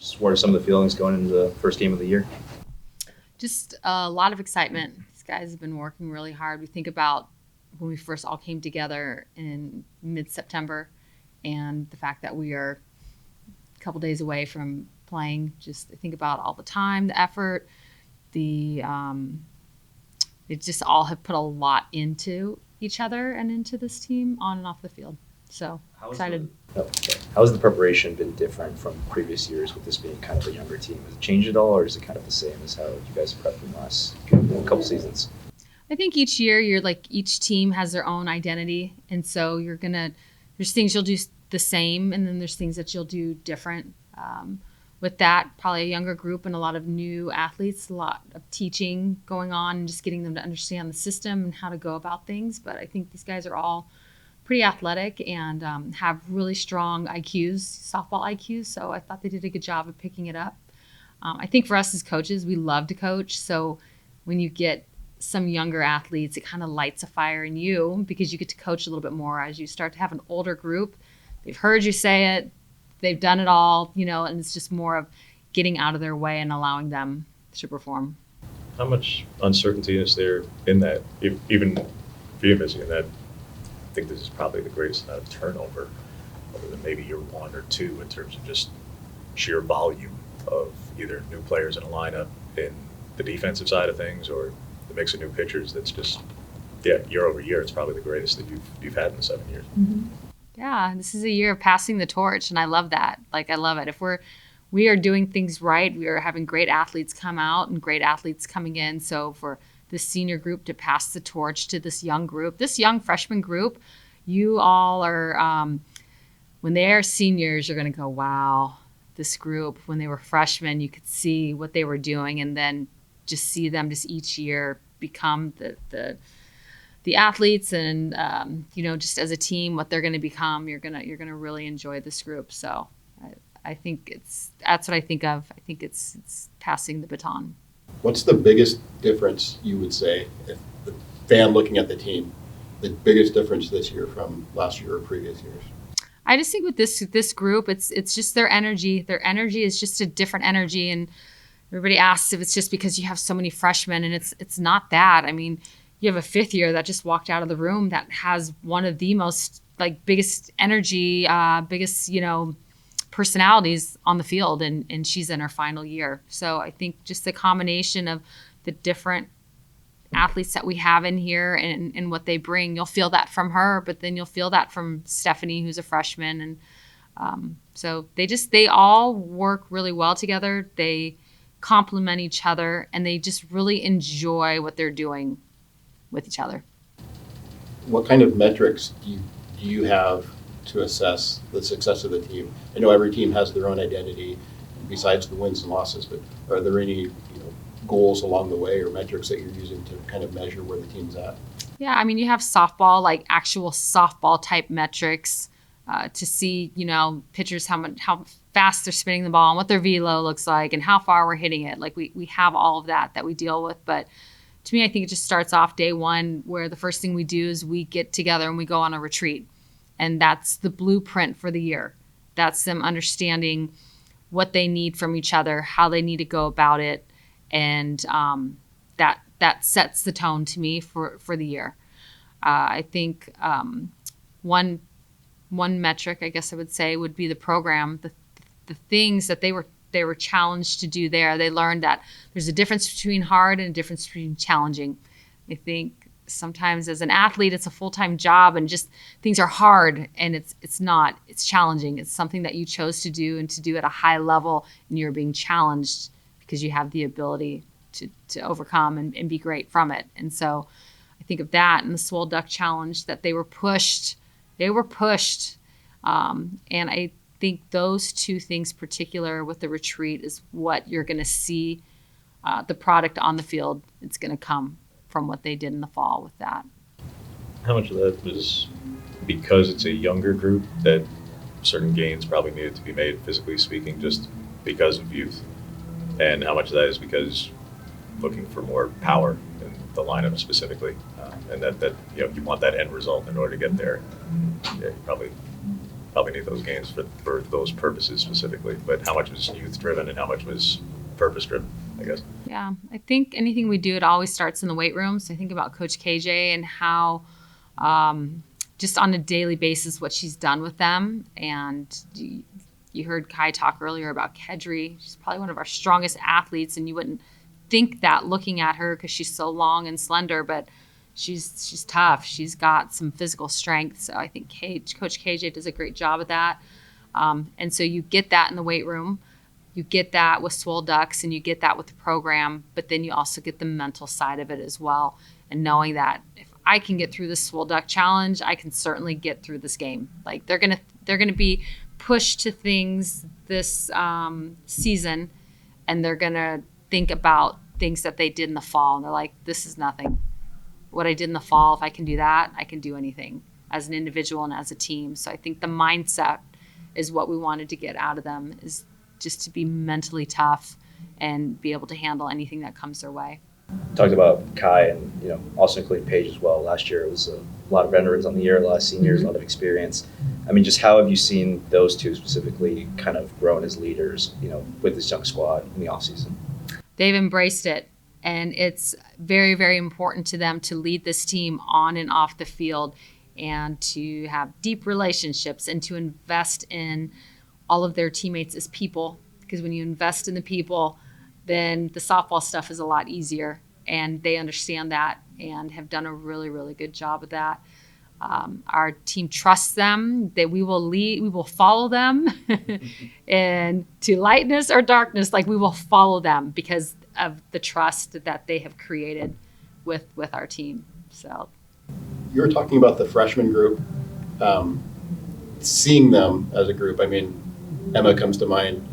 Just what are some of the feelings going into the first game of the year? Just a lot of excitement. These guys have been working really hard. We think about when we first all came together in mid-September and the fact that we are a couple days away from playing. Just think about all the time, the effort, they just all have put a lot into each other and into this team on and off the field. So excited. How's the preparation been different from previous years with this being kind of a younger team? Has it changed at all, or is it kind of the same as how you guys prepped from last couple seasons? I think each year each team has their own identity, and so there's things you'll do the same, and then there's things that you'll do different. With that, probably a younger group and a lot of new athletes, a lot of teaching going on, and just getting them to understand the system and how to go about things. But I think these guys are all pretty athletic and have really strong IQs, softball IQs. So I thought they did a good job of picking it up. I think for us as coaches, we love to coach. So when you get some younger athletes, it kind of lights a fire in you because you get to coach a little bit more as you start to have an older group. They've heard you say it. They've done it all, and it's just more of getting out of their way and allowing them to perform. How much uncertainty is there in that, even for you, Missy, in that I think this is probably the greatest amount of turnover, other than maybe year one or two, in terms of just sheer volume of either new players in a lineup in the defensive side of things or the mix of new pitchers that's just, year over year, it's probably the greatest that you've had in the 7 years. Mm-hmm. Yeah, this is a year of passing the torch, and I love that. I love it. If we are doing things right, we are having great athletes come out and great athletes coming in. So for the senior group to pass the torch to this young group, this young freshman group, you all are, when they are seniors, you're going to go, wow, this group, when they were freshmen, you could see what they were doing, and then just see them just each year become the athletes and just as a team what they're going to become. You're gonna really enjoy this group. So I think that's what I think of. I think it's passing the baton. What's the biggest difference you would say, if the fan looking at the team, the biggest difference this year from last year or previous years? I just think with this group, it's just their energy. Their energy is just a different energy, and everybody asks if it's just because you have so many freshmen, and it's not that. I mean, you have a fifth year that just walked out of the room that has one of the most biggest energy, biggest, personalities on the field, and she's in her final year. So I think just the combination of the different athletes that we have in here and what they bring, you'll feel that from her, but then you'll feel that from Stephanie, who's a freshman. And so they all work really well together. They complement each other, and they just really enjoy what they're doing with each other. What kind of metrics do you have to assess the success of the team? I know every team has their own identity besides the wins and losses, but are there any goals along the way or metrics that you're using to kind of measure where the team's at? Yeah, I mean, you have softball, actual softball type metrics to see, pitchers, how fast they're spinning the ball and what their velo looks like and how far we're hitting it. We have all of that we deal with. But to me, I think it just starts off day one where the first thing we do is we get together and we go on a retreat. And that's the blueprint for the year. That's them understanding what they need from each other, how they need to go about it. And that sets the tone to me for the year. I think one metric, I guess I would say, would be the program, the things that they were challenged to do there. They learned that there's a difference between hard and a difference between challenging. I think sometimes as an athlete, it's a full-time job and just things are hard, and it's not. It's challenging. It's something that you chose to do and to do at a high level, and you're being challenged because you have the ability to overcome and be great from it. And so I think of that and the Swole Duck Challenge, that they were pushed. And I think those two things particular with the retreat is what you're going to see the product on the field. It's going to come from what they did in the fall with that. How much of that was because it's a younger group that certain gains probably needed to be made, physically speaking, just because of youth? And how much of that is because looking for more power in the lineup specifically, and that you want that end result in order to get there? You probably probably need those games for those purposes specifically, but how much was youth driven and how much was purpose driven, I guess? Yeah, I think anything we do, it always starts in the weight room. So I think about Coach KJ and how just on a daily basis what she's done with them. And you heard Kai talk earlier about Kedri. She's probably one of our strongest athletes, and you wouldn't think that looking at her because she's so long and slender, but she's tough. She's got some physical strength. So I think Coach KJ does a great job of that. And so you get that in the weight room. You get that with Swole Ducks, and you get that with the program, but then you also get the mental side of it as well. And knowing that if I can get through this Swole Duck challenge, I can certainly get through this game. Like they're gonna be pushed to things this season, and they're gonna think about things that they did in the fall, and they're like, this is nothing. What I did in the fall, if I can do that, I can do anything as an individual and as a team. So I think the mindset is what we wanted to get out of them, is just to be mentally tough and be able to handle anything that comes their way. Talked about Kai and also including Paige as well. Last year it was a lot of veterans on the year, a lot of seniors, a lot of experience. I mean, just how have you seen those two specifically kind of grown as leaders, with this young squad in the offseason? They've embraced it, and it's very, very important to them to lead this team on and off the field and to have deep relationships and to invest in all of their teammates as people, because when you invest in the people, then the softball stuff is a lot easier, and they understand that and have done a really, really good job of that. Our team trusts them, that we will follow them and to lightness or darkness, like we will follow them because of the trust that they have created with our team. So You were talking about the freshman group, seeing them as a group. I mean, Emma comes to mind,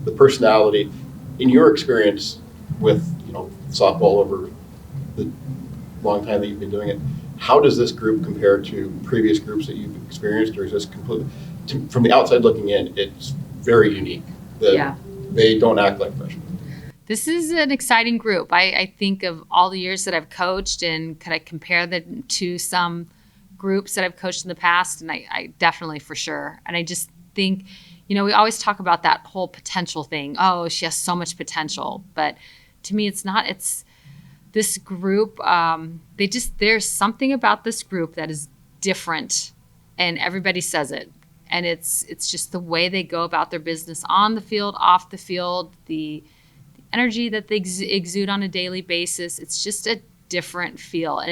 the personality. In your experience with, softball over the long time that you've been doing it, how does this group compare to previous groups that you've experienced, or is this completely, from the outside looking in, it's very unique? They don't act like freshmen. This is an exciting group. I think of all the years that I've coached, and could I compare them to some groups that I've coached in the past? And I definitely, for sure. And I just think, we always talk about that whole potential thing. Oh, she has so much potential. But to me, it's not. It's this group. There's something about this group that is different, and everybody says it. And it's just the way they go about their business on the field, off the field, the energy that they exude on a daily basis. It's just a different feel. And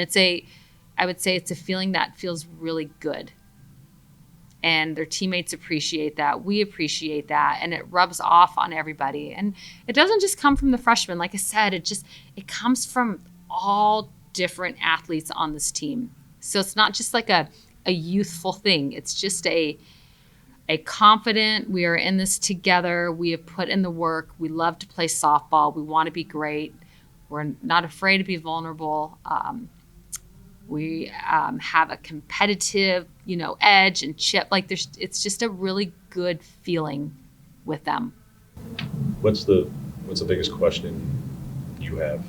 I would say it's a feeling that feels really good. And their teammates appreciate that. We appreciate that. And it rubs off on everybody. And it doesn't just come from the freshmen. Like I said, it comes from all different athletes on this team. So it's not just like a youthful thing. It's just a confident, we are in this together. We have put in the work. We love to play softball. We want to be great. We're not afraid to be vulnerable. We have a competitive, edge and chip. Like it's just a really good feeling with them. What's the biggest question you have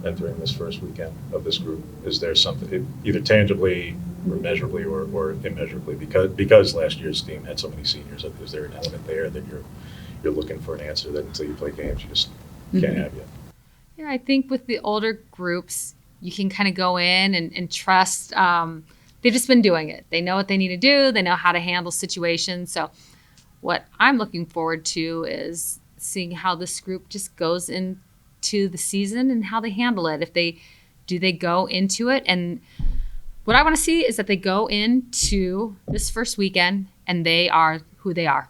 entering this first weekend of this group? Is there something either tangibly or measurably or immeasurably, because last year's team had so many seniors? Is there an element there that you're looking for an answer that until you play games you just can't have yet? Yeah, I think with the older groups, you can kind of go in and trust. They've just been doing it. They know what they need to do. They know how to handle situations. So what I'm looking forward to is seeing how this group just goes into the season and how they handle it. If they go into it, and what I want to see is that they go into this first weekend and they are who they are.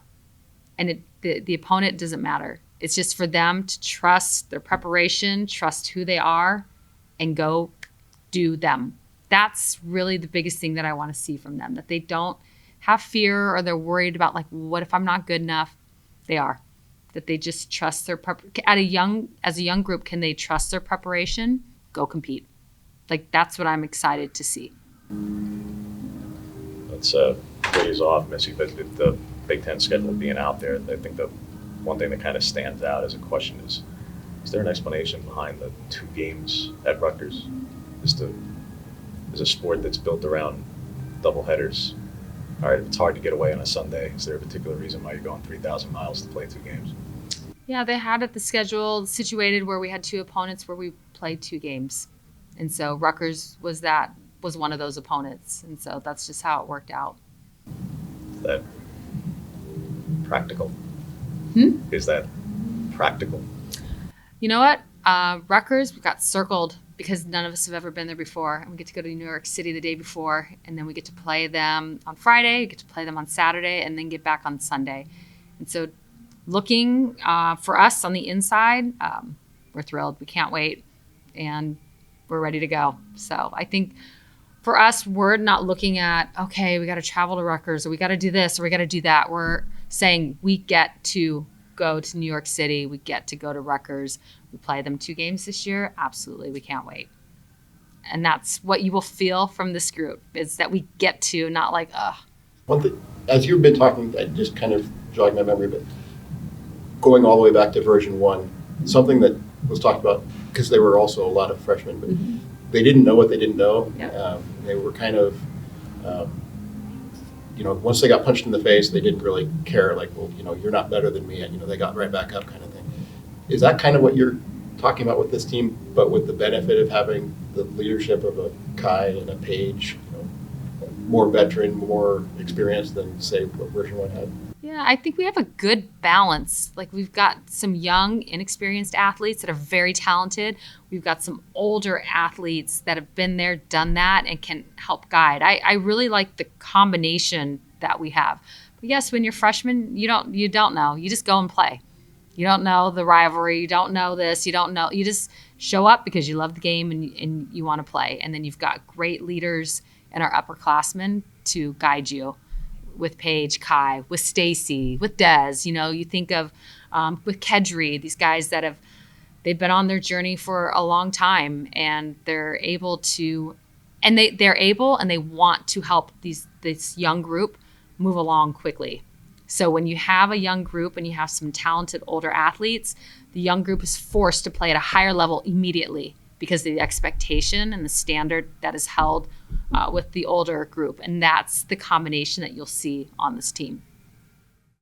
And the opponent doesn't matter. It's just for them to trust their preparation, trust who they are, and go do them. That's really the biggest thing that I want to see from them, that they don't have fear or they're worried about, like, what if I'm not good enough? They are. That they just trust their as a young group, can they trust their preparation? Go compete. Like, that's what I'm excited to see. Let's ways off, Missy, but the Big Ten schedule being out there, I think the one thing that kind of stands out as a question is there an explanation behind the 2 games at Rutgers? Is a sport that's built around doubleheaders all right, if it's hard to get away on a Sunday, is there a particular reason why you're going 3,000 miles to play 2 games? Yeah, they had it the schedule situated where we had 2 opponents where we played 2 games. And so Rutgers was one of those opponents. And so that's just how it worked out. Is that practical? Is that practical? You know what? Rutgers, we got circled because none of us have ever been there before. And we get to go to New York City the day before, and then we get to play them on Friday, we get to play them on Saturday, and then get back on Sunday. And so looking for us on the inside, we're thrilled. We can't wait, and we're ready to go. So I think for us, we're not looking at, okay, we got to travel to Rutgers, or we got to do this, or we got to do that. We're saying we get to go to New York City. We get to go to Rutgers. We play them 2 games this year. Absolutely, we can't wait. And that's what you will feel from this group, is that we get to, not like, ugh. One thing, as you've been talking, I just kind of jogged my memory, but going all the way back to version 1, something that was talked about, because there were also a lot of freshmen, but they didn't know what they didn't know. Yep. They were kind of, once they got punched in the face, they didn't really care, like, well, you're not better than me, and, they got right back up kind of thing. Is that kind of what you're talking about with this team, but with the benefit of having the leadership of a Kai and a Paige, more veteran, more experienced than, say, what version 1 had? Yeah, I think we have a good balance. Like, we've got some young, inexperienced athletes that are very talented. We've got some older athletes that have been there, done that, and can help guide. I really like the combination that we have. But yes, when you're freshmen, you don't know. You just go and play. You don't know the rivalry. You don't know this. You don't know. You just show up because you love the game and you want to play. And then you've got great leaders in our upperclassmen to guide you, with Paige, Kai, with Stacy, with Des. You think of with Kedri, these guys that they've been on their journey for a long time, and they're able to, and they want to help this young group move along quickly. So when you have a young group and you have some talented older athletes, the young group is forced to play at a higher level immediately because of the expectation and the standard that is held with the older group. And that's the combination that you'll see on this team.